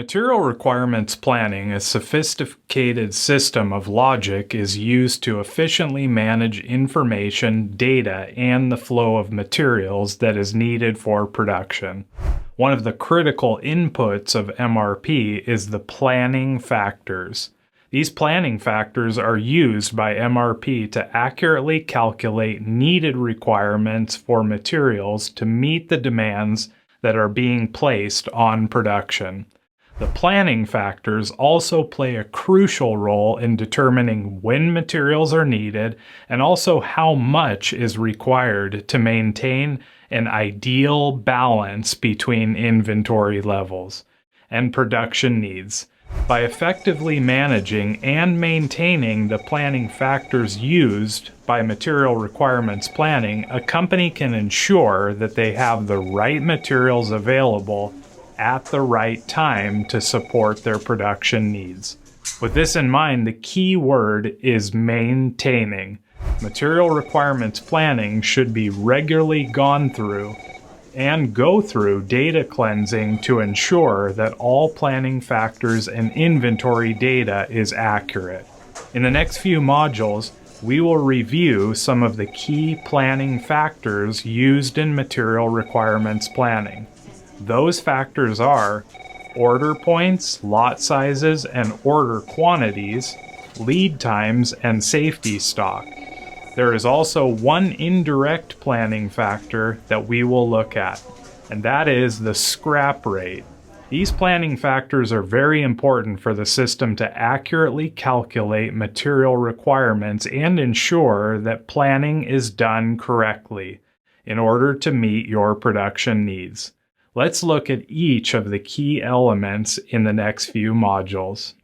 Material requirements planning, a sophisticated system of logic, is used to efficiently manage information, data, and the flow of materials that is needed for production. One of the critical inputs of MRP is the planning factors. These planning factors are used by MRP to accurately calculate needed requirements for materials to meet the demands that are being placed on production. The planning factors also play a crucial role in determining when materials are needed and also how much is required to maintain an ideal balance between inventory levels and production needs. By effectively managing and maintaining the planning factors used by material requirements planning, a company can ensure that they have the right materials available at the right time to support their production needs. With this in mind, the key word is maintaining. Material requirements planning should be regularly gone through and go through data cleansing to ensure that all planning factors and inventory data is accurate. In the next few modules, we will review some of the key planning factors used in material requirements planning. Those factors are order points, lot sizes and order quantities, lead times, and safety stock. There is also one indirect planning factor that we will look at, and that is the scrap rate. These planning factors are very important for the system to accurately calculate material requirements and ensure that planning is done correctly in order to meet your production needs. Let's look at each of the key elements in the next few modules.